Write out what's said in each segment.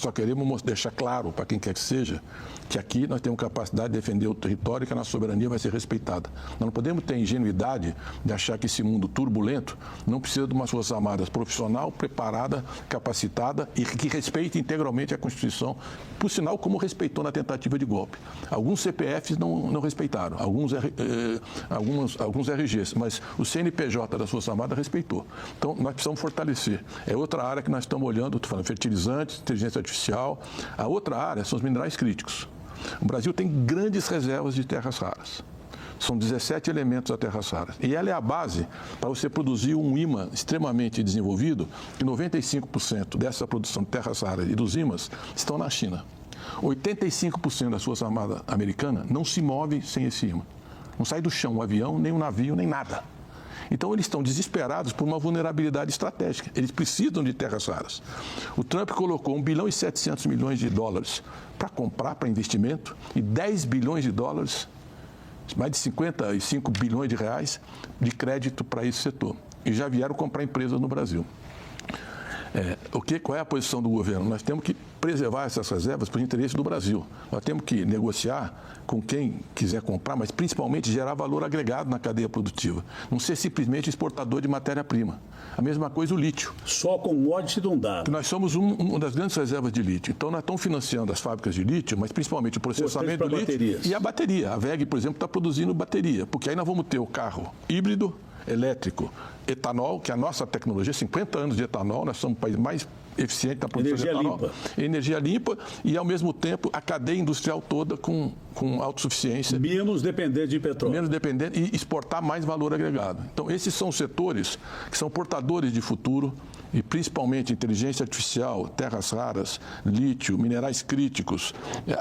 só queremos deixar claro para quem quer que seja que aqui nós temos capacidade de defender o território e que a nossa soberania vai ser respeitada. Nós não podemos ter ingenuidade de achar que esse mundo turbulento não precisa de uma Forças Armadas profissional, preparada, capacitada e que respeite integralmente a Constituição, por sinal, como respeitou na tentativa de golpe. Alguns CPFs não respeitaram, alguns RGs, mas o CNPJ das Forças Armadas respeitou. Então, nós precisamos fortalecer. É outra área que nós estamos olhando, estou falando fertilizantes, inteligência artificial. A outra área são os minerais críticos. O Brasil tem grandes reservas de terras raras. São 17 elementos da terras raras. E ela é a base para você produzir um imã extremamente desenvolvido, que 95% dessa produção de terras raras e dos imãs estão na China. 85% das Forças Armadas americanas não se move sem esse imã. Não sai do chão um avião, nem um navio, nem nada. Então, eles estão desesperados por uma vulnerabilidade estratégica. Eles precisam de terras raras. O Trump colocou 1 bilhão e 700 milhões de dólares para comprar, para investimento, e 10 bilhões de dólares, mais de 55 bilhões de reais, de crédito para esse setor. E já vieram comprar empresas no Brasil. Qual é a posição do governo? Nós temos que preservar essas reservas para o interesse do Brasil. Nós temos que negociar com quem quiser comprar, mas principalmente gerar valor agregado na cadeia produtiva. Não ser simplesmente exportador de matéria-prima. A mesma coisa o lítio. Só commodity não dá. Nós somos uma das grandes reservas de lítio. Então, nós estamos financiando as fábricas de lítio, mas principalmente o processamento do lítio baterias. E a bateria. A WEG, por exemplo, está produzindo bateria, porque aí nós vamos ter o carro híbrido, elétrico, etanol, que é a nossa tecnologia, 50 anos de etanol, nós somos o país mais eficiente na produção de etanol. Limpa. Energia limpa e, ao mesmo tempo, a cadeia industrial toda com autossuficiência. Menos dependente de petróleo. Menos dependente e exportar mais valor agregado. Então, esses são setores que são portadores de futuro e, principalmente, inteligência artificial, terras raras, lítio, minerais críticos,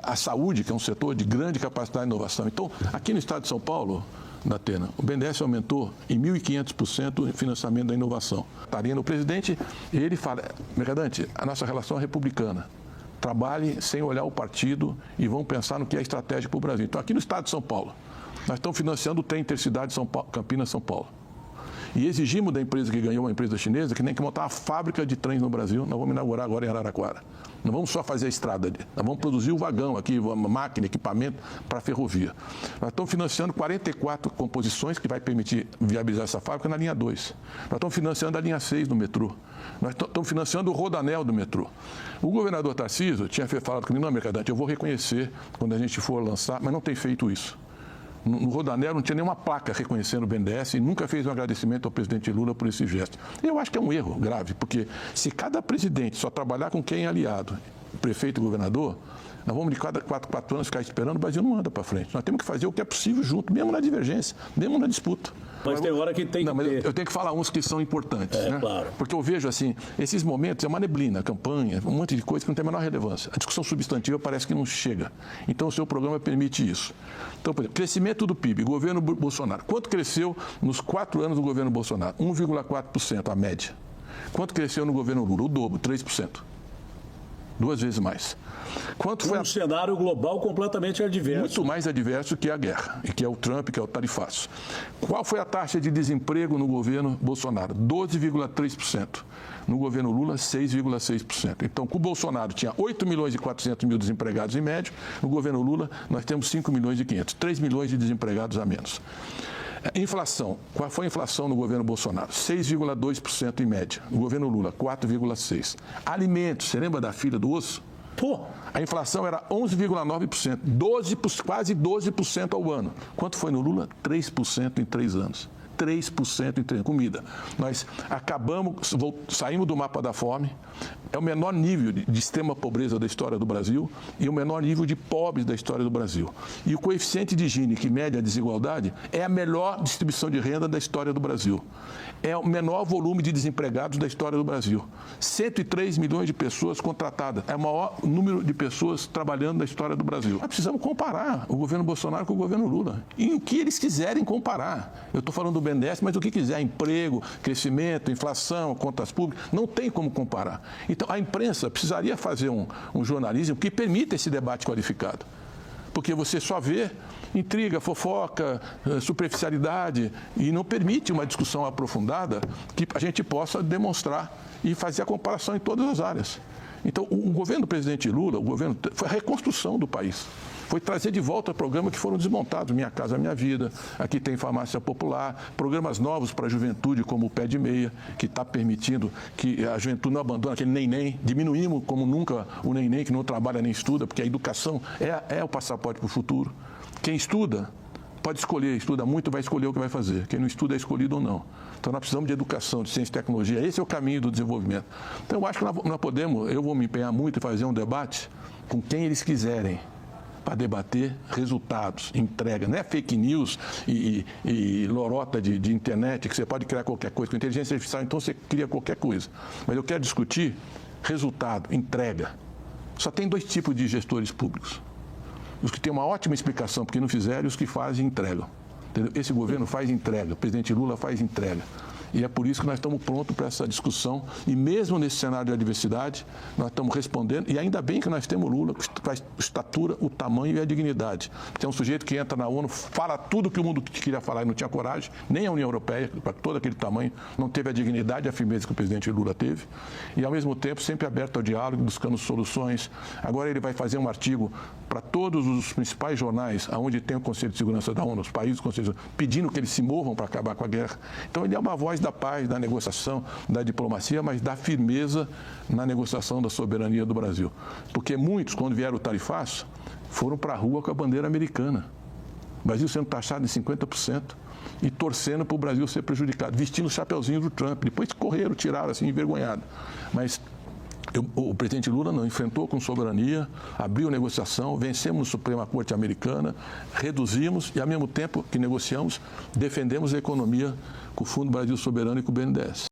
a saúde, que é um setor de grande capacidade de inovação. Então, aqui no estado de São Paulo, Datena, o BNDES aumentou em 1.500% o financiamento da inovação. O presidente, ele fala, Mercadante, a nossa relação é republicana. Trabalhe sem olhar o partido e vão pensar no que é estratégico para o Brasil. Então, aqui no estado de São Paulo, nós estamos financiando o trem intercidade Campinas-São Paulo. E exigimos da empresa que ganhou, uma empresa chinesa, que tem que montar uma fábrica de trens no Brasil. Nós vamos inaugurar agora em Araraquara. Não vamos só fazer a estrada, nós vamos produzir o vagão aqui, máquina, equipamento para a ferrovia. Nós estamos financiando 44 composições que vai permitir viabilizar essa fábrica na linha 2. Nós estamos financiando a linha 6 do metrô. Nós estamos financiando o rodanel do metrô. O governador Tarcísio tinha falado comigo, não, Mercadante, eu vou reconhecer quando a gente for lançar, mas não tem feito isso. No rodanel não tinha nenhuma placa reconhecendo o BNDES e nunca fez um agradecimento ao presidente Lula por esse gesto. Eu acho que é um erro grave, porque se cada presidente só trabalhar com quem é aliado, prefeito e governador, nós vamos de cada 4 anos ficar esperando, o Brasil não anda para frente. Nós temos que fazer o que é possível junto, mesmo na divergência, mesmo na disputa. Mas tem hora que tem que ter. Eu tenho que falar uns que são importantes, né? Claro. Porque eu vejo assim, esses momentos é uma neblina, campanha, um monte de coisa que não tem a menor relevância. A discussão substantiva parece que não chega. Então o seu programa permite isso. Então, por exemplo, crescimento do PIB, governo Bolsonaro. Quanto cresceu nos 4 anos do governo Bolsonaro? 1,4% a média. Quanto cresceu no governo Lula? O dobro, 3%. 2 vezes mais. Quanto foi um cenário global completamente adverso. Muito mais adverso que a guerra, e que é o Trump, que é o tarifaço. Qual foi a taxa de desemprego no governo Bolsonaro? 12,3%. No governo Lula, 6,6%. Então, com o Bolsonaro tinha 8 milhões e 400 mil desempregados em médio, no governo Lula nós temos 5 milhões e 500, 3 milhões de desempregados a menos. Inflação. Qual foi a inflação no governo Bolsonaro? 6,2% em média. No governo Lula, 4,6%. Alimentos, você lembra da fila do osso? A inflação era 11,9%, quase 12% ao ano. Quanto foi no Lula? 3% em 3 anos. 3% em 3 anos. Comida. Nós saímos do mapa da fome, é o menor nível de extrema pobreza da história do Brasil e o menor nível de pobres da história do Brasil. E o coeficiente de Gini, que mede a desigualdade, é a melhor distribuição de renda da história do Brasil. É o menor volume de desempregados da história do Brasil. 103 milhões de pessoas contratadas. É o maior número de pessoas trabalhando da história do Brasil. Nós precisamos comparar o governo Bolsonaro com o governo Lula. E o que eles quiserem comparar. Eu estou falando do BNDES, mas o que quiser. Emprego, crescimento, inflação, contas públicas. Não tem como comparar. Então, a imprensa precisaria fazer um jornalismo que permita esse debate qualificado. Porque você só vê intriga, fofoca, superficialidade e não permite uma discussão aprofundada que a gente possa demonstrar e fazer a comparação em todas as áreas. Então, o governo do presidente Lula, foi a reconstrução do país. Foi trazer de volta programas que foram desmontados, Minha Casa Minha Vida, aqui tem farmácia popular, programas novos para a juventude, como o Pé de Meia, que está permitindo que a juventude não abandone aquele neném, diminuímos como nunca o neném que não trabalha nem estuda, porque a educação é o passaporte para o futuro. Quem estuda pode escolher, estuda muito, vai escolher o que vai fazer. Quem não estuda é escolhido ou não. Então, nós precisamos de educação, de ciência e tecnologia. Esse é o caminho do desenvolvimento. Então, eu acho que nós podemos, eu vou me empenhar muito em fazer um debate com quem eles quiserem, para debater resultados, entrega. Não é fake news e lorota de internet, que você pode criar qualquer coisa. Com inteligência artificial, então, você cria qualquer coisa. Mas eu quero discutir resultado, entrega. Só tem 2 tipos de gestores públicos. Os que têm uma ótima explicação porque não fizeram e os que fazem e entregam. Entendeu? Esse governo faz entrega, o presidente Lula faz entrega. E é por isso que nós estamos prontos para essa discussão. E mesmo nesse cenário de adversidade, nós estamos respondendo. E ainda bem que nós temos Lula, que faz estatura, o tamanho e a dignidade. Tem um sujeito que entra na ONU, fala tudo que o mundo queria falar e não tinha coragem, nem a União Europeia, para todo aquele tamanho, não teve a dignidade e a firmeza que o presidente Lula teve. E, ao mesmo tempo, sempre aberto ao diálogo, buscando soluções. Agora ele vai fazer um artigo para todos os principais jornais, onde tem o Conselho de Segurança da ONU, os países do Conselho de Segurança, pedindo que eles se movam para acabar com a guerra. Então, ele é uma voz da paz, da negociação, da diplomacia, mas da firmeza na negociação da soberania do Brasil. Porque muitos, quando vieram o tarifaço, foram para a rua com a bandeira americana. O Brasil sendo taxado em 50% e torcendo para o Brasil ser prejudicado, vestindo o chapeuzinho do Trump. Depois correram, tiraram assim, envergonhado. Mas o presidente Lula não, enfrentou com soberania, abriu negociação, vencemos na Suprema Corte Americana, reduzimos e, ao mesmo tempo que negociamos, defendemos a economia com o Fundo Brasil Soberano e com o BNDES.